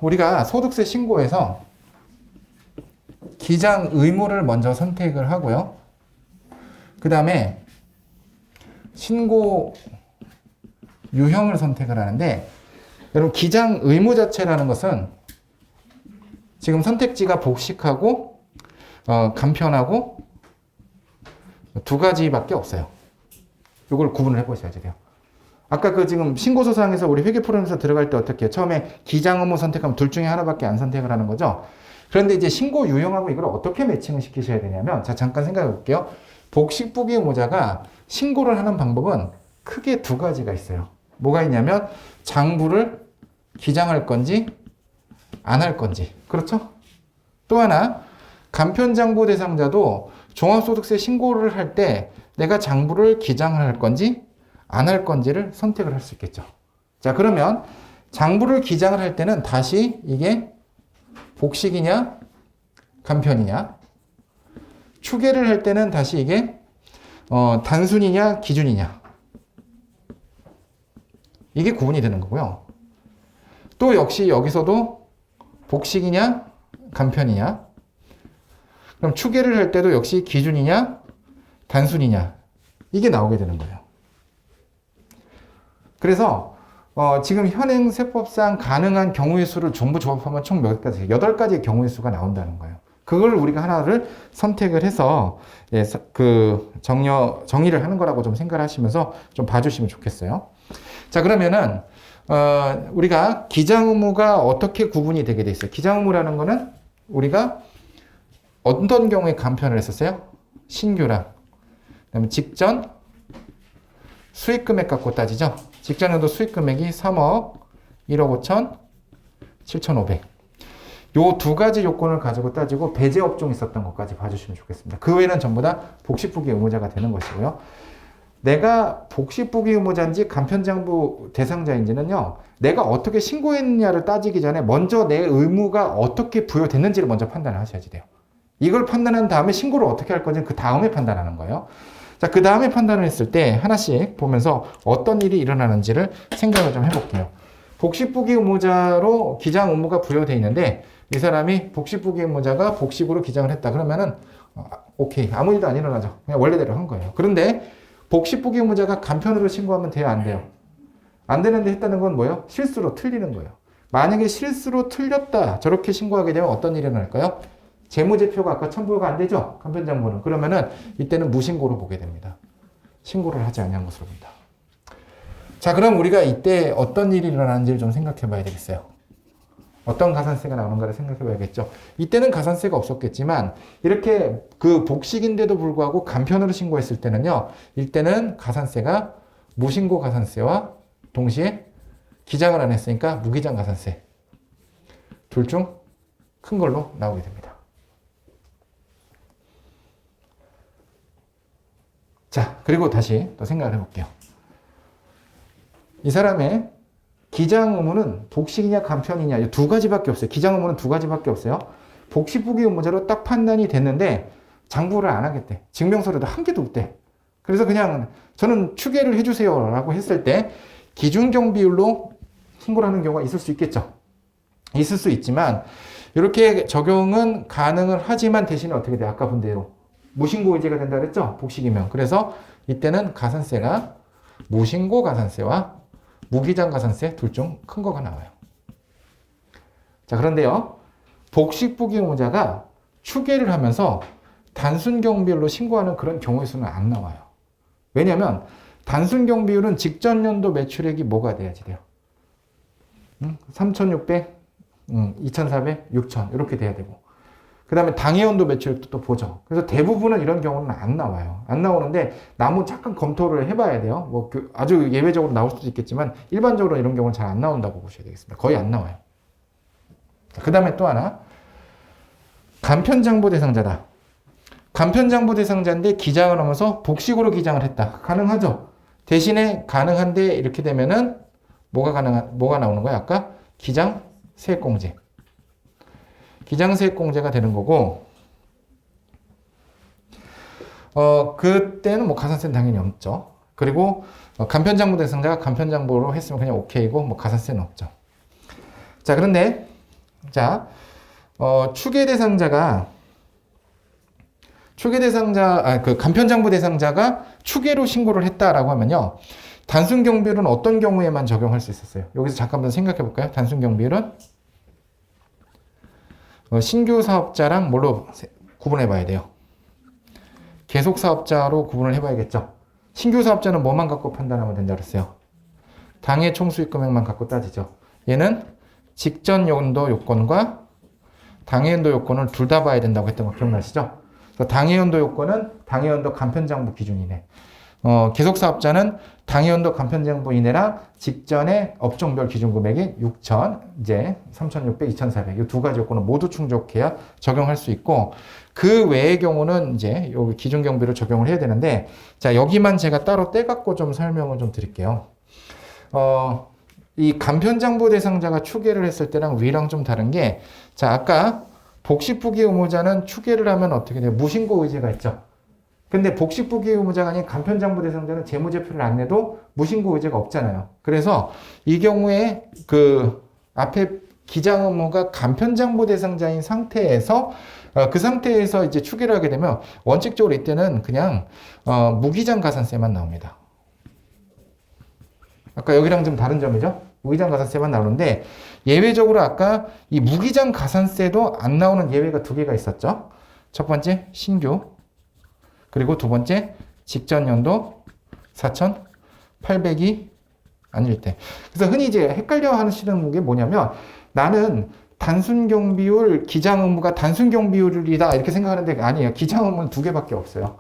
우리가 소득세 신고에서 기장 의무를 먼저 선택을 하고요. 그 다음에 신고 유형을 선택을 하는데, 여러분 기장 의무 자체라는 것은 지금 선택지가 복식하고 간편하고 두 가지밖에 없어요. 이걸 구분을 해보셔야지 돼요. 아까 그 지금 신고서상에서 우리 회계 프로그램에서 들어갈 때 어떻게 해요? 처음에 기장 의무 선택하면 둘 중에 하나밖에 안 선택을 하는 거죠. 그런데 이제 신고 유형하고 이걸 어떻게 매칭을 시키셔야 되냐면, 자, 잠깐 생각해 볼게요. 복식부기 의무자가 신고를 하는 방법은 크게 두 가지가 있어요. 뭐가 있냐면 장부를 기장할 건지 안 할 건지. 그렇죠? 또 하나, 간편장부 대상자도 종합소득세 신고를 할 때 내가 장부를 기장할 건지 안 할 건지를 선택을 할 수 있겠죠. 자, 그러면 장부를 기장을 할 때는 다시 이게 복식이냐 간편이냐, 추계를 할 때는 다시 이게 단순이냐 기준이냐, 이게 구분이 되는 거고요. 또 역시 여기서도 복식이냐 간편이냐, 그럼 추계를 할 때도 역시 기준이냐 단순이냐, 이게 나오게 되는 거예요. 그래서 지금 현행 세법상 가능한 경우의 수를 전부 조합하면 총 몇 가지? 8가지의 경우의 수가 나온다는 거예요. 그걸 우리가 하나를 선택을 해서 정리를 하는 거라고 좀 생각을 하시면서 좀 봐주시면 좋겠어요. 자, 그러면은 우리가 기장 의무가 어떻게 구분이 되게 돼 있어요? 기장 의무라는 거는 우리가 어떤 경우에 간편을 했었어요? 신규랑 그다음에 직전 수익 금액 갖고 따지죠. 직전에도 수익 금액이 3억 1억 5천 7,500. 요 두 가지 요건을 가지고 따지고 배제 업종이 있었던 것까지 봐주시면 좋겠습니다. 그 외에는 전부 다 복식부기 의무자가 되는 것이고요. 내가 복식부기 의무자인지 간편장부 대상자인지는요, 내가 어떻게 신고했느냐를 따지기 전에 먼저 내 의무가 어떻게 부여됐는지를 먼저 판단을 하셔야지 돼요. 이걸 판단한 다음에 신고를 어떻게 할 건지 그 다음에 판단하는 거예요. 자, 그 다음에 판단을 했을 때 하나씩 보면서 어떤 일이 일어나는지를 생각을 좀 해볼게요. 복식부기 의무자로 기장 의무가 부여되어 있는데, 이 사람이 복식부기 의무자가 복식으로 기장을 했다. 그러면은 오케이, 아무 일도 안 일어나죠. 그냥 원래대로 한 거예요. 그런데 복식부기 의무자가 간편으로 신고하면 돼요, 안 돼요? 안 되는데 했다는 건 뭐예요? 실수로 틀리는 거예요. 만약에 실수로 틀렸다, 저렇게 신고하게 되면 어떤 일이 일어날까요? 재무제표가 아까 첨부가 안 되죠? 간편장부는. 그러면은 이때는 무신고로 보게 됩니다. 신고를 하지 않은 것으로 본다. 자, 그럼 우리가 이때 어떤 일이 일어나는지를 좀 생각해 봐야 되겠어요. 어떤 가산세가 나오는가를 생각해 봐야겠죠. 이때는 가산세가 없었겠지만, 이렇게 그 복식인데도 불구하고 간편으로 신고했을 때는요, 이때는 가산세가 무신고 가산세와 동시에 기장을 안 했으니까 무기장 가산세. 둘 중 큰 걸로 나오게 됩니다. 자, 그리고 다시 또 생각을 해볼게요. 이 사람의 기장 의무는 복식이냐 간편이냐, 이 두 가지밖에 없어요. 기장 의무는 두 가지밖에 없어요. 복식부기 의무자로 딱 판단이 됐는데 장부를 안 하겠대. 증명서류도 한 개도 없대. 그래서 그냥 저는 추계를 해주세요 라고 했을 때 기준경 비율로 신고를 하는 경우가 있을 수 있겠죠. 있을 수 있지만 이렇게 적용은 가능을 하지만 대신에 어떻게 돼요? 아까 본 대로 무신고 의제가 된다 그랬죠? 복식이면. 그래서 이때는 가산세가 무신고 가산세와 무기장 가산세 둘 중 큰 거가 나와요. 자, 그런데요, 복식부기 의무자가 추계를 하면서 단순 경비율로 신고하는 그런 경우의 수는 안 나와요. 왜냐하면 단순 경비율은 직전 연도 매출액이 뭐가 돼야지 돼요? 3,600, 2,400, 6,000 이렇게 돼야 되고, 그 다음에 당해연도 매출액도 또 보죠. 그래서 대부분은 이런 경우는 안 나와요. 안 나오는데 나무 잠깐 검토를 해봐야 돼요. 뭐 아주 예외적으로 나올 수도 있겠지만 일반적으로 이런 경우는 잘 안 나온다고 보셔야 되겠습니다. 거의 안 나와요. 그 다음에 또 하나, 간편장부 대상자다. 간편장부 대상자인데 기장을 하면서 복식으로 기장을 했다. 가능하죠. 대신에 가능한데 이렇게 되면은 뭐가 나오는 거야? 아까 기장 세액공제. 기장세액공제가 되는 거고, 그때는 뭐 가산세는 당연히 없죠. 그리고 간편장부 대상자가 간편장부로 했으면 그냥 오케이고, 뭐 가산세는 없죠. 자, 그런데, 자, 그 간편장부 대상자가 추계로 신고를 했다라고 하면요. 단순 경비율은 어떤 경우에만 적용할 수 있었어요? 여기서 잠깐만 생각해 볼까요? 단순 경비율은 신규 사업자랑 뭘로 구분해 봐야 돼요? 계속 사업자로 구분을 해 봐야겠죠. 신규 사업자는 뭐만 갖고 판단하면 된다 그랬어요? 당해 총수익 금액만 갖고 따지죠. 얘는 직전 연도 요건과 당해 연도 요건을 둘 다 봐야 된다고 했던 거 기억나시죠? 당해 연도 요건은 당해 연도 간편장부 기준이네. 계속 사업자는 당해 연도 간편장부 이내랑 직전에 업종별 기준 금액이 6,000, 이제 3,600, 2,400. 이 두 가지 요건을 모두 충족해야 적용할 수 있고, 그 외의 경우는 이제 여기 기준 경비로 적용을 해야 되는데, 자, 여기만 제가 따로 떼갖고 좀 설명을 좀 드릴게요. 이 간편장부 대상자가 추계를 했을 때랑 위랑 좀 다른 게, 자, 아까 복식부기 의무자는 추계를 하면 어떻게 돼요? 무신고 의제가 있죠. 근데 복식부기 의무자가 아닌 간편장부 대상자는 재무제표를 안 내도 무신고 의제가 없잖아요. 그래서 이 경우에 그 앞에 기장 의무가 간편장부 대상자인 상태에서 그 상태에서 이제 추계를 하게 되면 원칙적으로 이때는 그냥 무기장 가산세만 나옵니다. 아까 여기랑 좀 다른 점이죠? 무기장 가산세만 나오는데 예외적으로 아까 이 무기장 가산세도 안 나오는 예외가 두 개가 있었죠. 첫 번째 신규, 그리고 두 번째 직전 연도 4,800이 아닐 때. 그래서 흔히 이제 헷갈려 하시는 게 뭐냐면 나는 단순 경비율, 기장 의무가 단순 경비율이다 이렇게 생각하는데 아니에요. 기장 의무는 두 개밖에 없어요.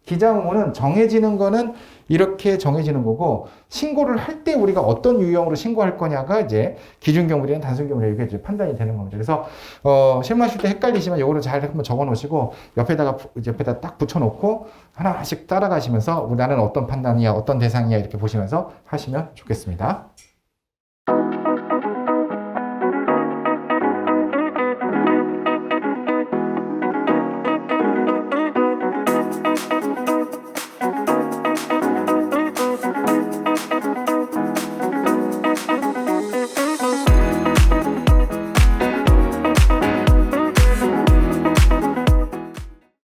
기장 의무는 정해지는 거는 이렇게 정해지는 거고, 신고를 할 때 우리가 어떤 유형으로 신고할 거냐가 이제 기준 경비율이나 단순 경비율 이렇게 이제 판단이 되는 겁니다. 그래서 실무하실 때 헷갈리시면 이거를 잘 한번 적어 놓으시고 옆에다 딱 붙여 놓고 하나씩 따라가시면서 나는 어떤 판단이야, 어떤 대상이야 이렇게 보시면서 하시면 좋겠습니다.